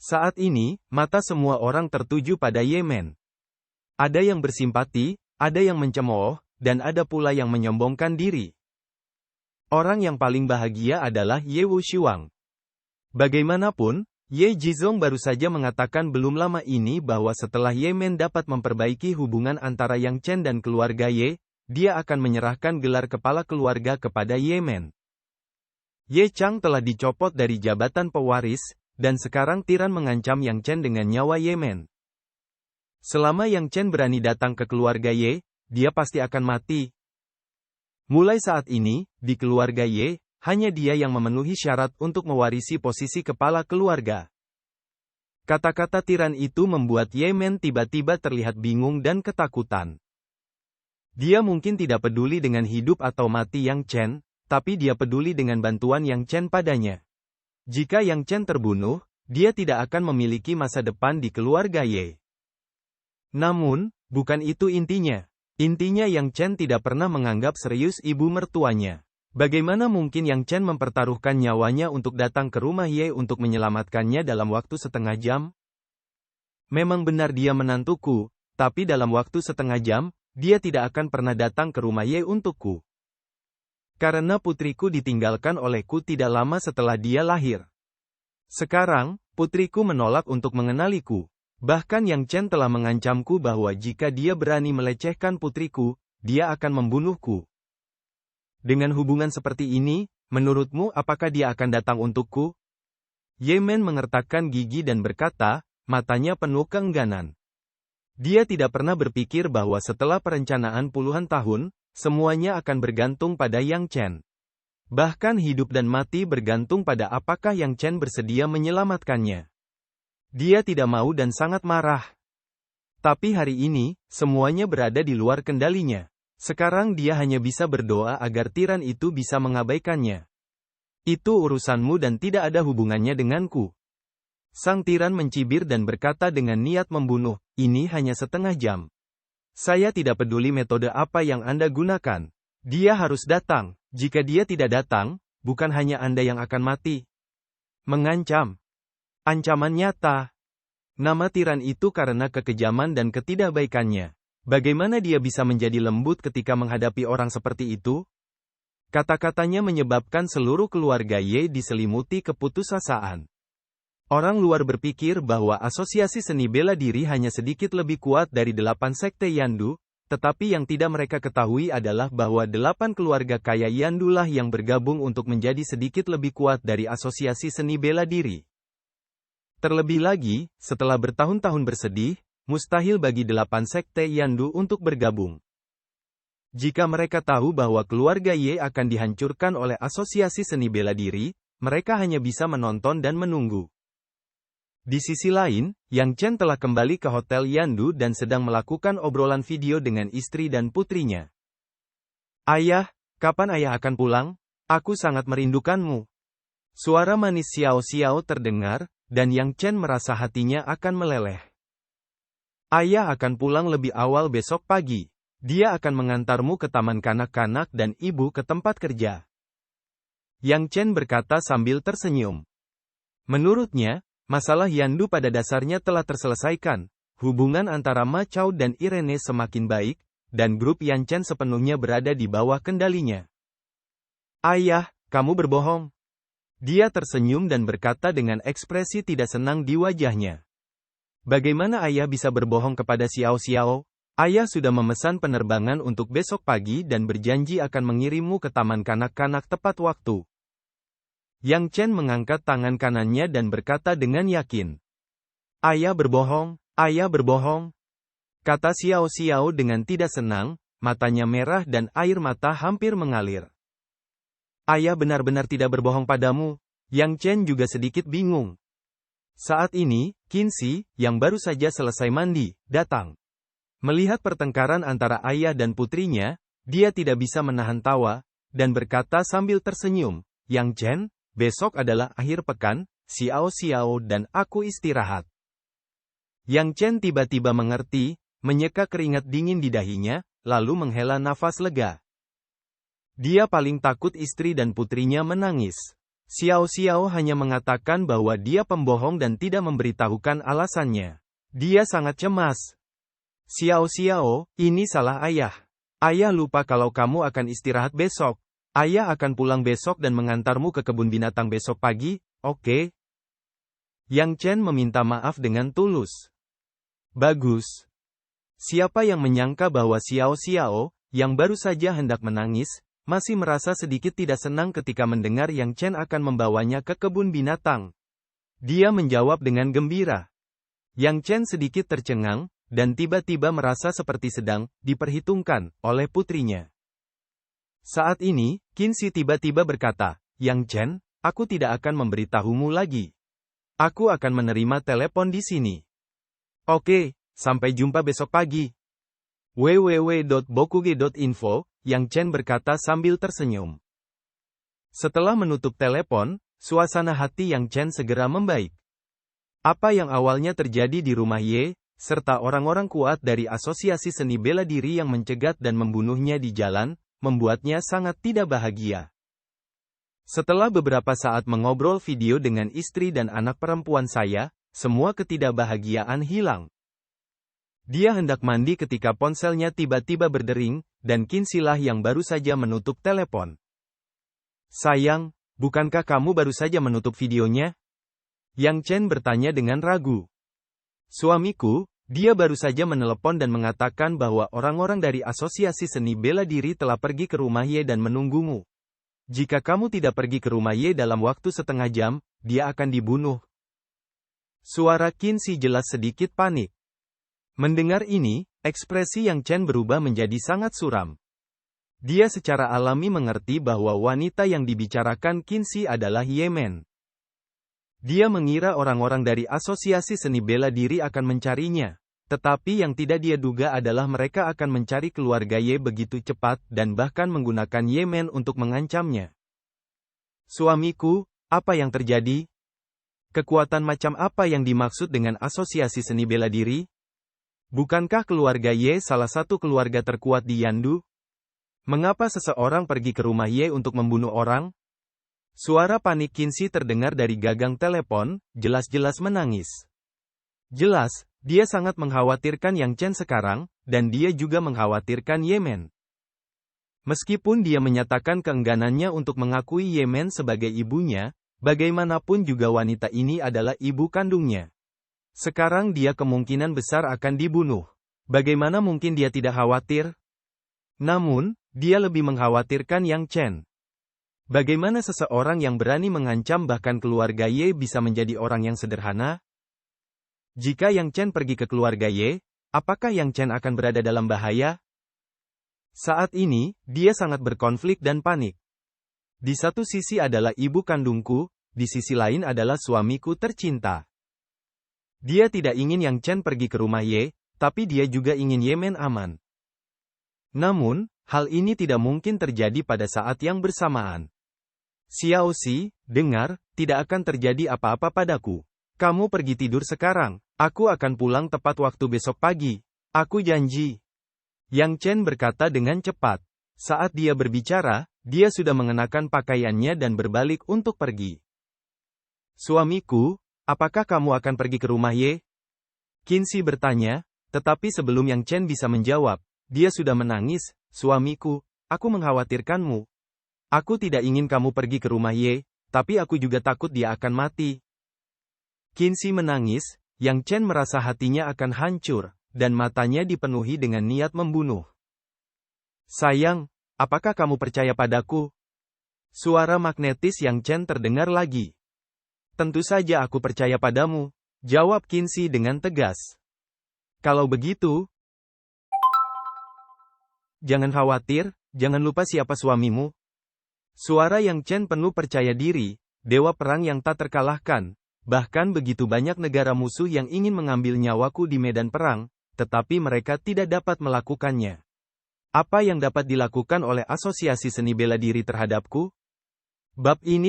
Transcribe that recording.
Saat ini, mata semua orang tertuju pada Yemen. Ada yang bersimpati, ada yang mencemooh, dan ada pula yang menyombongkan diri. Orang yang paling bahagia adalah Ye Wushuang. Bagaimanapun, Ye Jizong baru saja mengatakan belum lama ini bahwa setelah Yemen dapat memperbaiki hubungan antara Yang Chen dan keluarga Ye, dia akan menyerahkan gelar kepala keluarga kepada Yemen. Ye Chang telah dicopot dari jabatan pewaris, dan sekarang tiran mengancam Yang Chen dengan nyawa Yemen. Selama Yang Chen berani datang ke keluarga Ye, dia pasti akan mati. Mulai saat ini, di keluarga Ye, hanya dia yang memenuhi syarat untuk mewarisi posisi kepala keluarga. Kata-kata tiran itu membuat Yemen tiba-tiba terlihat bingung dan ketakutan. Dia mungkin tidak peduli dengan hidup atau mati Yang Chen, tapi dia peduli dengan bantuan Yang Chen padanya. Jika Yang Chen terbunuh, dia tidak akan memiliki masa depan di keluarga Ye. Namun, bukan itu intinya. Intinya Yang Chen tidak pernah menganggap serius ibu mertuanya. Bagaimana mungkin Yang Chen mempertaruhkan nyawanya untuk datang ke rumah Ye untuk menyelamatkannya dalam waktu setengah jam? Memang benar dia menantuku, tapi dalam waktu setengah jam, dia tidak akan pernah datang ke rumah Ye untukku. Karena putriku ditinggalkan olehku tidak lama setelah dia lahir. Sekarang, putriku menolak untuk mengenaliku. Bahkan Yang Chen telah mengancamku bahwa jika dia berani melecehkan putriku, dia akan membunuhku. Dengan hubungan seperti ini, menurutmu apakah dia akan datang untukku? Yemen mengertakkan gigi dan berkata, matanya penuh keengganan. Dia tidak pernah berpikir bahwa setelah perencanaan puluhan tahun, semuanya akan bergantung pada Yang Chen. Bahkan hidup dan mati bergantung pada apakah Yang Chen bersedia menyelamatkannya. Dia tidak mau dan sangat marah. Tapi hari ini, semuanya berada di luar kendalinya. Sekarang dia hanya bisa berdoa agar tiran itu bisa mengabaikannya. Itu urusanmu dan tidak ada hubungannya denganku. Sang tiran mencibir dan berkata dengan niat membunuh, ini hanya setengah jam. Saya tidak peduli metode apa yang Anda gunakan. Dia harus datang. Jika dia tidak datang, bukan hanya Anda yang akan mati. Mengancam. Ancaman nyata. Nama tiran itu karena kekejaman dan ketidakbaikannya. Bagaimana dia bisa menjadi lembut ketika menghadapi orang seperti itu? Kata-katanya menyebabkan seluruh keluarga Ye diselimuti keputusasaan. Orang luar berpikir bahwa asosiasi seni bela diri hanya sedikit lebih kuat dari 8 sekte Yandu, tetapi yang tidak mereka ketahui adalah bahwa 8 keluarga kaya Yandu lah yang bergabung untuk menjadi sedikit lebih kuat dari asosiasi seni bela diri. Terlebih lagi, setelah bertahun-tahun bersedih, mustahil bagi 8 sekte Yandu untuk bergabung. Jika mereka tahu bahwa keluarga Ye akan dihancurkan oleh asosiasi seni bela diri, mereka hanya bisa menonton dan menunggu. Di sisi lain, Yang Chen telah kembali ke Hotel Yandu dan sedang melakukan obrolan video dengan istri dan putrinya. Ayah, kapan ayah akan pulang? Aku sangat merindukanmu. Suara manis Xiao Xiao terdengar, dan Yang Chen merasa hatinya akan meleleh. Ayah akan pulang lebih awal besok pagi. Dia akan mengantarmu ke taman kanak-kanak dan ibu ke tempat kerja. Yang Chen berkata sambil tersenyum. Menurutnya, masalah Yandu pada dasarnya telah terselesaikan. Hubungan antara Ma Chao dan Irene semakin baik, dan grup Yang Chen sepenuhnya berada di bawah kendalinya. Ayah, kamu berbohong. Dia tersenyum dan berkata dengan ekspresi tidak senang di wajahnya. Bagaimana ayah bisa berbohong kepada Xiao Xiao? Ayah sudah memesan penerbangan untuk besok pagi dan berjanji akan mengirimmu ke taman kanak-kanak tepat waktu. Yang Chen mengangkat tangan kanannya dan berkata dengan yakin. Ayah berbohong, ayah berbohong. Kata Xiao Xiao dengan tidak senang, matanya merah dan air mata hampir mengalir. Ayah benar-benar tidak berbohong padamu. Yang Chen juga sedikit bingung. Saat ini, Qinzi, yang baru saja selesai mandi, datang. Melihat pertengkaran antara ayah dan putrinya, dia tidak bisa menahan tawa, dan berkata sambil tersenyum, Yang Chen, besok adalah akhir pekan, Xiao Xiao dan aku istirahat. Yang Chen tiba-tiba mengerti, menyeka keringat dingin di dahinya, lalu menghela nafas lega. Dia paling takut istri dan putrinya menangis. Xiao Xiao hanya mengatakan bahwa dia pembohong dan tidak memberitahukan alasannya. Dia sangat cemas. Xiao Xiao, ini salah ayah. Ayah lupa kalau kamu akan istirahat besok. Ayah akan pulang besok dan mengantarmu ke kebun binatang besok pagi, oke? Yang Chen meminta maaf dengan tulus. Bagus. Siapa yang menyangka bahwa Xiao Xiao, yang baru saja hendak menangis, masih merasa sedikit tidak senang ketika mendengar Yang Chen akan membawanya ke kebun binatang. Dia menjawab dengan gembira. Yang Chen sedikit tercengang, dan tiba-tiba merasa seperti sedang diperhitungkan oleh putrinya. Saat ini, Qinzi tiba-tiba berkata, Yang Chen, aku tidak akan memberitahumu lagi. Aku akan menerima telepon di sini. Oke, sampai jumpa besok pagi. www.bokuge.info, Yang Chen berkata sambil tersenyum. Setelah menutup telepon, suasana hati Yang Chen segera membaik. Apa yang awalnya terjadi di rumah Ye, serta orang-orang kuat dari asosiasi seni bela diri yang mencegat dan membunuhnya di jalan, membuatnya sangat tidak bahagia. Setelah beberapa saat mengobrol video dengan istri dan anak perempuan saya, semua ketidakbahagiaan hilang. Dia hendak mandi ketika ponselnya tiba-tiba berdering, dan Qinzi lah yang baru saja menutup telepon. Sayang, bukankah kamu baru saja menutup videonya? Yang Chen bertanya dengan ragu. Suamiku, dia baru saja menelepon dan mengatakan bahwa orang-orang dari asosiasi seni bela diri telah pergi ke rumah Ye dan menunggumu. Jika kamu tidak pergi ke rumah Ye dalam waktu setengah jam, dia akan dibunuh. Suara Qinzi jelas sedikit panik. Mendengar ini, ekspresi Yang Chen berubah menjadi sangat suram. Dia secara alami mengerti bahwa wanita yang dibicarakan Qinzi adalah Ye Men. Dia mengira orang-orang dari asosiasi seni bela diri akan mencarinya. Tetapi yang tidak dia duga adalah mereka akan mencari keluarga Ye begitu cepat dan bahkan menggunakan Ye Men untuk mengancamnya. Suamiku, apa yang terjadi? Kekuatan macam apa yang dimaksud dengan asosiasi seni bela diri? Bukankah keluarga Ye salah satu keluarga terkuat di Yandu? Mengapa seseorang pergi ke rumah Ye untuk membunuh orang? Suara panik Qinzi terdengar dari gagang telepon, jelas-jelas menangis. Jelas, dia sangat mengkhawatirkan Yang Chen sekarang, dan dia juga mengkhawatirkan Ye Men. Meskipun dia menyatakan keengganannya untuk mengakui Ye Men sebagai ibunya, bagaimanapun juga wanita ini adalah ibu kandungnya. Sekarang dia kemungkinan besar akan dibunuh. Bagaimana mungkin dia tidak khawatir? Namun, dia lebih mengkhawatirkan Yang Chen. Bagaimana seseorang yang berani mengancam bahkan keluarga Ye bisa menjadi orang yang sederhana? Jika Yang Chen pergi ke keluarga Ye, apakah Yang Chen akan berada dalam bahaya? Saat ini, dia sangat berkonflik dan panik. Di satu sisi adalah ibu kandungku, di sisi lain adalah suamiku tercinta. Dia tidak ingin Yang Chen pergi ke rumah Ye, tapi dia juga ingin Ye Men aman. Namun, hal ini tidak mungkin terjadi pada saat yang bersamaan. Xiao Xi, dengar, tidak akan terjadi apa-apa padaku. Kamu pergi tidur sekarang, aku akan pulang tepat waktu besok pagi. Aku janji. Yang Chen berkata dengan cepat. Saat dia berbicara, dia sudah mengenakan pakaiannya dan berbalik untuk pergi. Suamiku, apakah kamu akan pergi ke rumah Ye? Qinzi bertanya, tetapi sebelum Yang Chen bisa menjawab, dia sudah menangis. Suamiku, aku mengkhawatirkanmu. Aku tidak ingin kamu pergi ke rumah Ye, tapi aku juga takut dia akan mati. Qinzi menangis, Yang Chen merasa hatinya akan hancur, dan matanya dipenuhi dengan niat membunuh. Sayang, apakah kamu percaya padaku? Suara magnetis Yang Chen terdengar lagi. Tentu saja aku percaya padamu, jawab Qinzi dengan tegas. Kalau begitu, jangan khawatir, jangan lupa siapa suamimu. Suara Yang Chen penuh percaya diri, dewa perang yang tak terkalahkan. Bahkan begitu banyak negara musuh yang ingin mengambil nyawaku di medan perang, tetapi mereka tidak dapat melakukannya. Apa yang dapat dilakukan oleh asosiasi seni bela diri terhadapku? Bab ini